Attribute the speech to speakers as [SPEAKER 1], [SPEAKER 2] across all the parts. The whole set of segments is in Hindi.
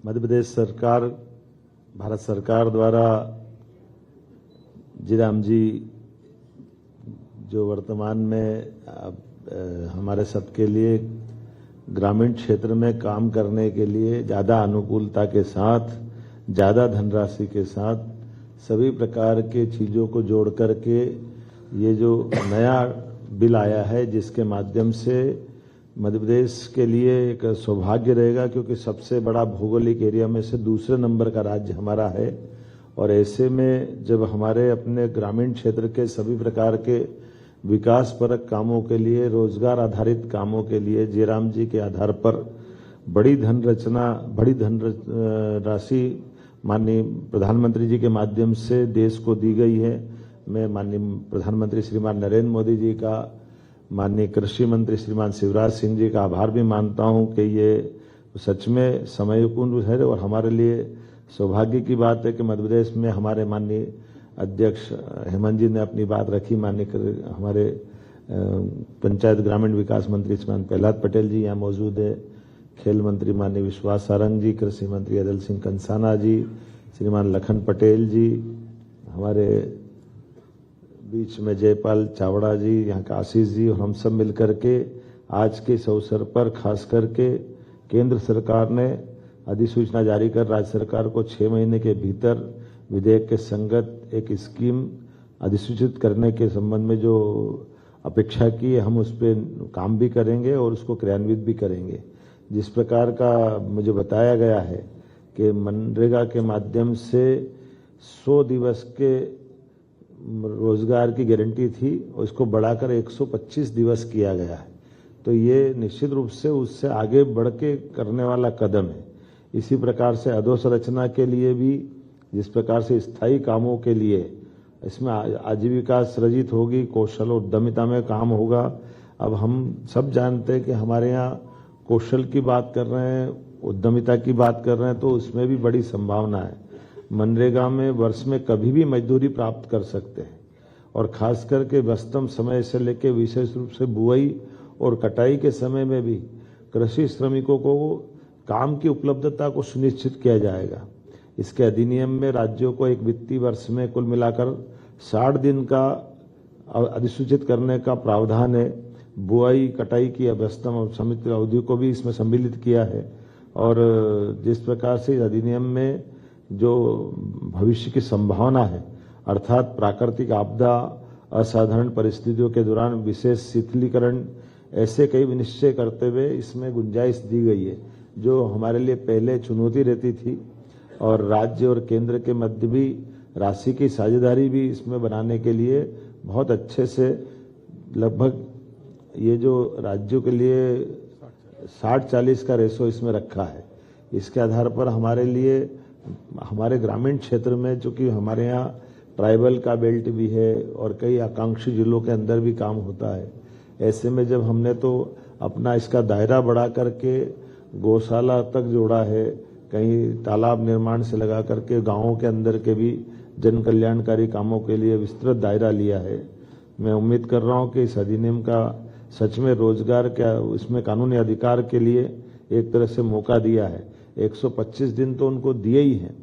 [SPEAKER 1] मध्य प्रदेश सरकार, भारत सरकार द्वारा जीराम जी जो वर्तमान में हमारे सबके लिए ग्रामीण क्षेत्र में काम करने के लिए ज़्यादा अनुकूलता के साथ, ज़्यादा धनराशि के साथ सभी प्रकार के चीज़ों को जोड़ करके ये जो नया बिल आया है, जिसके माध्यम से मध्य प्रदेश के लिए एक सौभाग्य रहेगा, क्योंकि सबसे बड़ा भौगोलिक एरिया में से दूसरे नंबर का राज्य हमारा है। और ऐसे में जब हमारे अपने ग्रामीण क्षेत्र के सभी प्रकार के विकासपरक कामों के लिए, रोजगार आधारित कामों के लिए जयराम जी के आधार पर बड़ी धनराशि माननीय प्रधानमंत्री जी के माध्यम से देश को दी गई है। मैं माननीय प्रधानमंत्री श्रीमान नरेंद्र मोदी जी का, माननीय कृषि मंत्री श्रीमान शिवराज सिंह जी का आभार भी मानता हूं कि ये सच में समयपूर्ण है और हमारे लिए सौभाग्य की बात है कि मध्य प्रदेश में हमारे माननीय अध्यक्ष हेमंत जी ने अपनी बात रखी। माननीय हमारे पंचायत ग्रामीण विकास मंत्री श्रीमान प्रहलाद पटेल जी यहाँ मौजूद है, खेल मंत्री माननीय विश्वास सारंग जी, कृषि मंत्री अदल सिंह कंसाना जी, श्रीमान लखन पटेल जी, हमारे बीच में जयपाल चावड़ा जी, यहाँ का आशीष जी, और हम सब मिलकर के आज के इस अवसर पर खास करके केंद्र सरकार ने अधिसूचना जारी कर राज्य सरकार को 6 महीने के भीतर विधेयक के संगत एक स्कीम अधिसूचित करने के संबंध में जो अपेक्षा की है, हम उस पर काम भी करेंगे और उसको क्रियान्वित भी करेंगे। जिस प्रकार का मुझे बताया गया है कि मनरेगा के माध्यम से 100 दिवस के रोजगार की गारंटी थी और इसको बढ़ाकर 125 दिवस किया गया है, तो ये निश्चित रूप से उससे आगे बढ़ के करने वाला कदम है। इसी प्रकार से अधोसंरचना के लिए भी, जिस प्रकार से स्थायी कामों के लिए इसमें आजीविका सृजित होगी, कौशल और उद्यमिता में काम होगा। अब हम सब जानते हैं कि हमारे यहाँ कौशल की बात कर रहे हैं, उद्यमिता की बात कर रहे हैं, तो उसमें भी बड़ी संभावना है। मनरेगा में वर्ष में कभी भी मजदूरी प्राप्त कर सकते हैं और खास करके व्यस्तम समय से लेकर विशेष रूप से बुआई और कटाई के समय में भी कृषि श्रमिकों को काम की उपलब्धता को सुनिश्चित किया जाएगा। इसके अधिनियम में राज्यों को एक वित्तीय वर्ष में कुल मिलाकर 60 दिन का अधिसूचित करने का प्रावधान है। बुआई कटाई की व्यस्तम और समित अवधि को भी इसमें सम्मिलित किया है। और जिस प्रकार से अधिनियम में जो भविष्य की संभावना है, अर्थात प्राकृतिक आपदा, असाधारण परिस्थितियों के दौरान विशेष शिथिलीकरण, ऐसे कई निश्चय करते हुए इसमें गुंजाइश दी गई है, जो हमारे लिए पहले चुनौती रहती थी। और राज्य और केंद्र के मध्य भी राशि की साझेदारी भी इसमें बनाने के लिए बहुत अच्छे से, लगभग ये जो राज्यों के लिए 60-40 का रेशो इसमें रखा है। इसके आधार पर हमारे लिए, हमारे ग्रामीण क्षेत्र में, चूंकि हमारे यहाँ ट्राइबल का बेल्ट भी है और कई आकांक्षी जिलों के अंदर भी काम होता है, ऐसे में जब हमने तो अपना इसका दायरा बढ़ा करके गौशाला तक जोड़ा है, कहीं तालाब निर्माण से लगा करके गांवों के अंदर के भी जन कल्याणकारी कामों के लिए विस्तृत दायरा लिया है। मैं उम्मीद कर रहा हूं कि इस अधिनियम का सच में रोजगार का, इसमें कानूनी अधिकार के लिए एक तरह से मौका दिया है। 125 दिन तो उनको दिए ही हैं।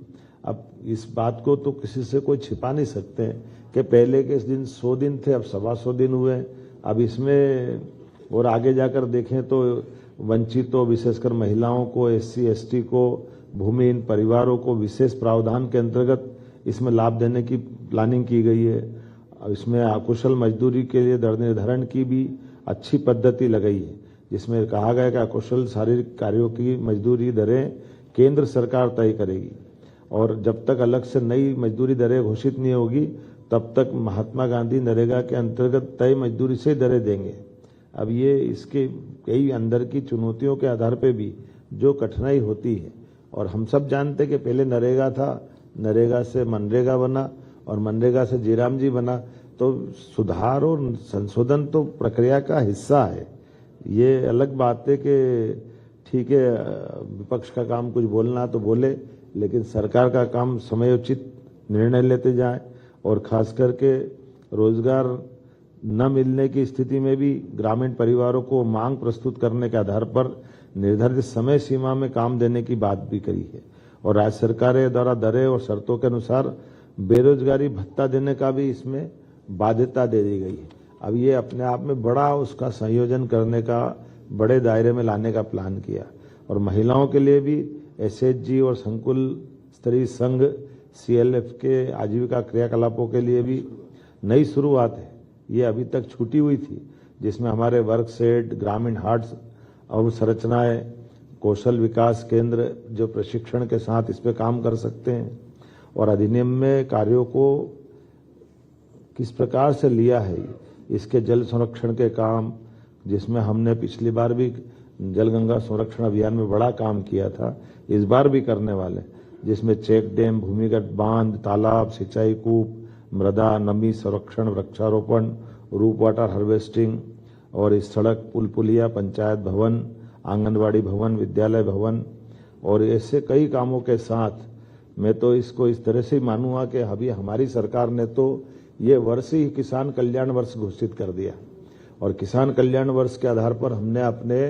[SPEAKER 1] अब इस बात को तो किसी से कोई छिपा नहीं सकते कि पहले के इस दिन 100 दिन थे, अब 125 दिन हुए। अब इसमें और आगे जाकर देखें तो वंचितों, विशेषकर महिलाओं को, SC ST को, भूमिहीन परिवारों को विशेष प्रावधान के अंतर्गत इसमें लाभ देने की प्लानिंग की गई है। इसमें अकुशल मजदूरी के लिए दर निर्धारण की भी अच्छी पद्धति लगाई है, जिसमें कहा गया कि अकुशल शारीरिक कार्यों की मजदूरी दरें केंद्र सरकार तय करेगी और जब तक अलग से नई मजदूरी दरें घोषित नहीं होगी तब तक महात्मा गांधी नरेगा के अंतर्गत तय मजदूरी से दरें देंगे। अब ये इसके कई अंदर की चुनौतियों के आधार पर भी जो कठिनाई होती है, और हम सब जानते कि पहले नरेगा था, नरेगा से मनरेगा बना और मनरेगा से जयराम जी बना, तो सुधार और संशोधन तो प्रक्रिया का हिस्सा है। ये अलग बात है कि ठीक है, विपक्ष का काम कुछ बोलना तो बोले, लेकिन सरकार का काम समयोचित निर्णय लेते जाए और खास करके रोजगार न मिलने की स्थिति में भी ग्रामीण परिवारों को मांग प्रस्तुत करने के आधार पर निर्धारित समय सीमा में काम देने की बात भी करी है और राज्य सरकार द्वारा दरें और शर्तों के अनुसार बेरोजगारी भत्ता देने का भी इसमें बाध्यता दे दी गई है। अब ये अपने आप में बड़ा उसका संयोजन करने का, बड़े दायरे में लाने का प्लान किया और महिलाओं के लिए भी एसएचजी और संकुल स्तरीय संघ सीएलएफ के आजीविका क्रियाकलापों के लिए भी नई शुरुआत है। ये अभी तक छूटी हुई थी, जिसमें हमारे वर्क सेट, ग्रामीण हाट अवसंरचनाएं, कौशल विकास केंद्र जो प्रशिक्षण के साथ इस पे काम कर सकते हैं और अधिनियम में कार्यों को किस प्रकार से लिया है, इसके जल संरक्षण के काम, जिसमें हमने पिछली बार भी जल गंगा संरक्षण अभियान में बड़ा काम किया था, इस बार भी करने वाले, जिसमें चेक डैम, भूमिगत बांध, तालाब, सिंचाई कूप, मृदा नमी संरक्षण, वृक्षारोपण, रूप वाटर हार्वेस्टिंग और इस सड़क, पुल पुलिया, पंचायत भवन, आंगनबाड़ी भवन, विद्यालय भवन और ऐसे कई कामों के साथ मैं तो इसको इस तरह से मानूंगा कि अभी हमारी सरकार ने तो ये वर्ष ही किसान कल्याण वर्ष घोषित कर दिया और किसान कल्याण वर्ष के आधार पर हमने अपने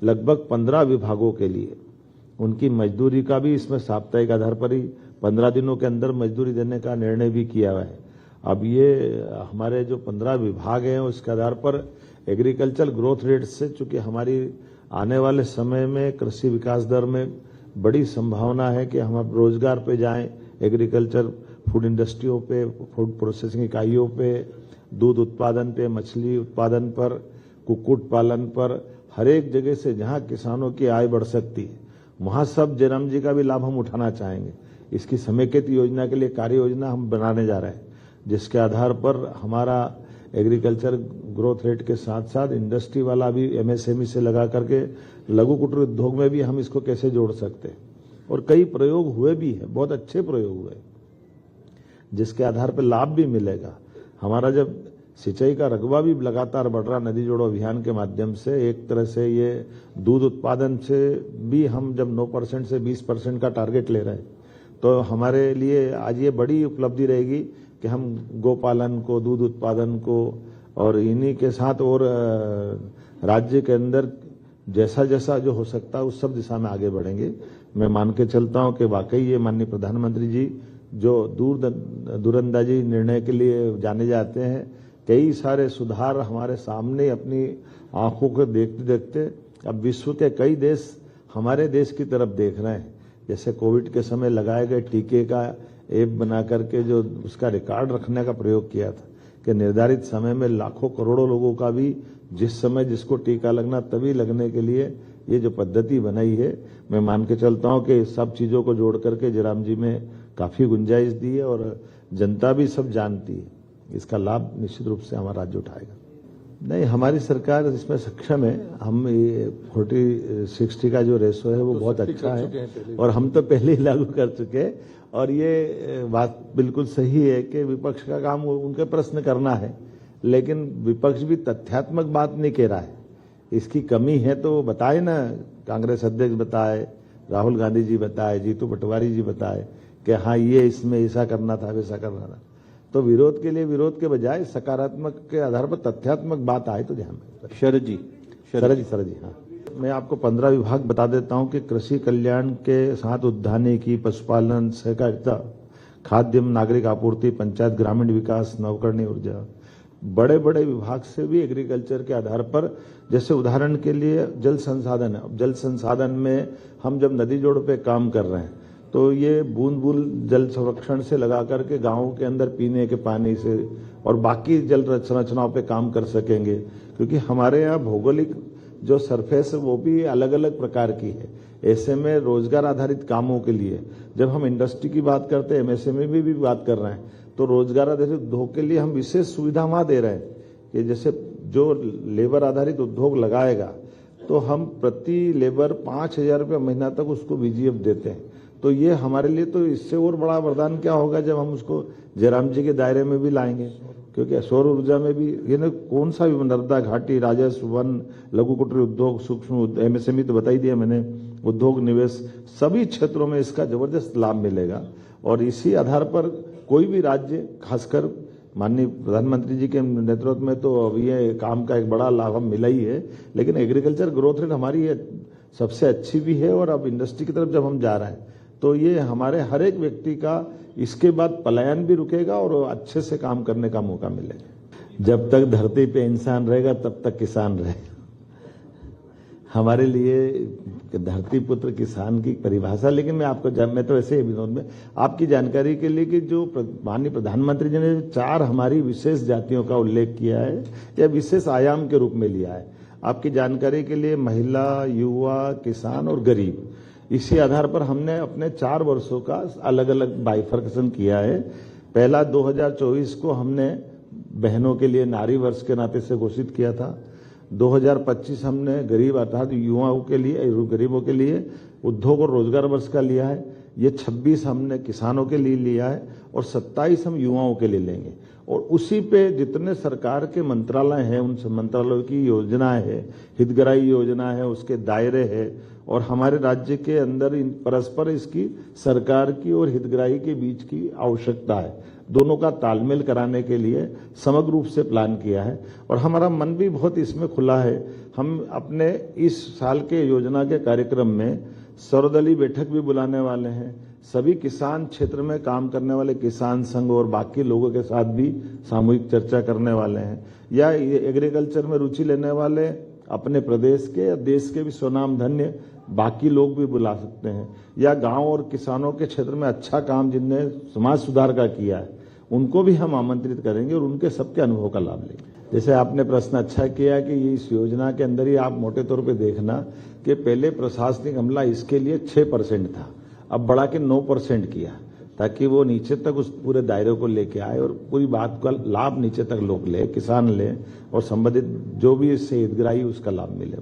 [SPEAKER 1] लगभग 15 विभागों के लिए उनकी मजदूरी का भी इसमें साप्ताहिक आधार पर ही 15 दिनों के अंदर मजदूरी देने का निर्णय भी किया हुआ है। अब ये हमारे जो 15 विभाग हैं उसके आधार पर एग्रीकल्चर ग्रोथ रेट से, चूंकि हमारी आने वाले समय में कृषि विकास दर में बड़ी संभावना है कि हम अब रोजगार पे जाएं, एग्रीकल्चर फूड इंडस्ट्रियों पे, फूड प्रोसेसिंग इकाइयों पे, दूध उत्पादन पे, मछली उत्पादन पर, कुक्कुट पालन पर, हर एक जगह से जहां किसानों की आय बढ़ सकती है वहां सब जयराम जी का भी लाभ हम उठाना चाहेंगे। इसकी समेकित योजना के लिए कार्य योजना हम बनाने जा रहे हैं, जिसके आधार पर हमारा एग्रीकल्चर ग्रोथ रेट के साथ साथ इंडस्ट्री वाला भी एमएसएमई से लगा करके लघु कुटीर उद्योग में भी हम इसको कैसे जोड़ सकते हैं और कई प्रयोग हुए भी हैं, बहुत अच्छे प्रयोग हुए जिसके आधार पर लाभ भी मिलेगा। हमारा जब सिंचाई का रकबा भी लगातार बढ़ रहा, नदी जोड़ो अभियान के माध्यम से एक तरह से ये दूध उत्पादन से भी हम जब 9% से 20% का टारगेट ले रहे हैं, तो हमारे लिए आज ये बड़ी उपलब्धि रहेगी कि हम गोपालन को, दूध उत्पादन को और इन्हीं के साथ और राज्य के अंदर जैसा जैसा जो हो सकता है उस सब दिशा में आगे बढ़ेंगे। मैं मान के चलता हूं कि वाकई ये माननीय प्रधानमंत्री जी जो दूरंदाजी निर्णय के लिए जाने जाते हैं, कई सारे सुधार हमारे सामने अपनी आंखों को देखते देखते अब विश्व के कई देश हमारे देश की तरफ देख रहे हैं। जैसे कोविड के समय लगाए गए टीके का ऐप बना करके जो उसका रिकॉर्ड रखने का प्रयोग किया था कि निर्धारित समय में लाखों करोड़ों लोगों का भी जिस समय जिसको टीका लगना तभी लगने के लिए ये जो पद्धति बनाई है, मैं मान के चलता हूं कि सब चीजों को जोड़ करके जयराम जी में काफी गुंजाइश दी है और जनता भी सब जानती है। इसका लाभ निश्चित रूप से हमारा राज्य उठाएगा। नहीं, हमारी सरकार इसमें सक्षम है। हम ये 40-60 का जो रेशो है वो बहुत अच्छा है और हम तो पहले ही लागू कर चुके हैं और ये बात बिल्कुल सही है कि विपक्ष का काम उनके प्रश्न करना है, लेकिन विपक्ष भी तथ्यात्मक बात नहीं कह रहा है। इसकी कमी है तो बताए ना, कांग्रेस अध्यक्ष बताए, राहुल गांधी जी बताए, जीतू पटवारी जी बताए कि हाँ ये इसमें ऐसा करना था, वैसा करना था। तो विरोध के लिए विरोध के बजाय सकारात्मक के आधार पर तथ्यात्मक बात आए तो ध्यान में। शरद जी हाँ, मैं आपको 15 विभाग बता देता हूं कि कृषि कल्याण के साथ उद्यानिकी, पशुपालन, सहकारिता, खाद्य नागरिक आपूर्ति, पंचायत ग्रामीण विकास, नवकरणीय ऊर्जा, बड़े बड़े विभाग से भी एग्रीकल्चर के आधार पर, जैसे उदाहरण के लिए जल संसाधन है। अब जल संसाधन में हम जब नदी जोड़ पे काम कर रहे हैं तो ये बूंद बूंद जल संरक्षण से लगा करके गांवों के अंदर पीने के पानी से और बाकी जल संरचनाओं पे काम कर सकेंगे, क्योंकि हमारे यहाँ भौगोलिक जो सरफेस है वो भी अलग अलग प्रकार की है। ऐसे में रोजगार आधारित कामों के लिए जब हम इंडस्ट्री की बात करते हैं, एमएसएमई में भी बात कर रहे हैं, तो रोजगार आधारित उद्योग के लिए हम विशेष सुविधा वहां दे रहे हैं कि जैसे जो लेबर आधारित उद्योग लगाएगा तो हम प्रति लेबर 5,000 रुपये महीना तक उसको VGF देते हैं। तो ये हमारे लिए तो इससे और बड़ा वरदान क्या होगा जब हम उसको जयराम जी के दायरे में भी लाएंगे, क्योंकि सौर ऊर्जा में भी ये ना कौन सा भी नर्मदा घाटी, राजस्व, वन, लघु कुटीर उद्योग, सूक्ष्म एमएसएमई तो बता ही दिया मैंने, उद्योग निवेश, सभी क्षेत्रों में इसका जबरदस्त लाभ मिलेगा। और इसी आधार पर कोई भी राज्य, खासकर माननीय प्रधानमंत्री जी के नेतृत्व में तो अब ये काम का एक बड़ा लाभ हम मिला ही है, लेकिन एग्रीकल्चर ग्रोथ रेट हमारी सबसे अच्छी भी है। और अब इंडस्ट्री की तरफ जब हम जा रहे हैं तो ये हमारे हर एक व्यक्ति का इसके बाद पलायन भी रुकेगा और अच्छे से काम करने का मौका मिलेगा। जब तक धरती पे इंसान रहेगा तब तक किसान रहेगा। हमारे लिए धरती पुत्र किसान की परिभाषा, लेकिन मैं तो ऐसे ही विनोद में आपकी जानकारी के लिए कि जो माननीय प्रधानमंत्री जी ने 4 हमारी विशेष जातियों का उल्लेख किया है या विशेष आयाम के रूप में लिया है, आपकी जानकारी के लिए महिला, युवा, किसान और गरीब, इसी आधार पर हमने अपने 4 वर्षों का अलग अलग बाइफर्केशन किया है। पहला 2024 को हमने बहनों के लिए नारी वर्ष के नाते से घोषित किया था। 2025 हमने गरीब अर्थात युवाओं के लिए, गरीबों के लिए उद्योग और रोजगार वर्ष का लिया है। ये 26 हमने किसानों के लिए लिया है और 27 हम युवाओं के लिए लेंगे। और उसी पे जितने सरकार के मंत्रालय हैं, उन मंत्रालयों की योजनाएं है, हितग्राही योजना है, उसके दायरे है और हमारे राज्य के अंदर परस्पर इसकी सरकार की और हितग्राही के बीच की आवश्यकता है, दोनों का तालमेल कराने के लिए समग्र रूप से प्लान किया है। और हमारा मन भी बहुत इसमें खुला है। हम अपने इस साल के योजना के कार्यक्रम में सर्वदलीय बैठक भी बुलाने वाले हैं। सभी किसान क्षेत्र में काम करने वाले किसान संघ और बाकी लोगों के साथ भी सामूहिक चर्चा करने वाले हैं। या एग्रीकल्चर में रुचि लेने वाले अपने प्रदेश के या देश के भी स्वनाम धन्य बाकी लोग भी बुला सकते हैं। या गांव और किसानों के क्षेत्र में अच्छा काम जिनने समाज सुधार का किया है उनको भी हम आमंत्रित करेंगे और उनके सबके अनुभव का लाभ लेंगे। जैसे आपने प्रश्न अच्छा किया कि इस योजना के अंदर ही आप मोटे तौर पे देखना कि पहले प्रशासनिक अमला इसके लिए 6% था, अब बढ़ा के 9% किया, ताकि वो नीचे तक उस पूरे दायरे को लेके आए और पूरी बात का लाभ नीचे तक लोग ले, किसान ले और संबंधित जो भी इससे हितग्राही उसका लाभ मिले।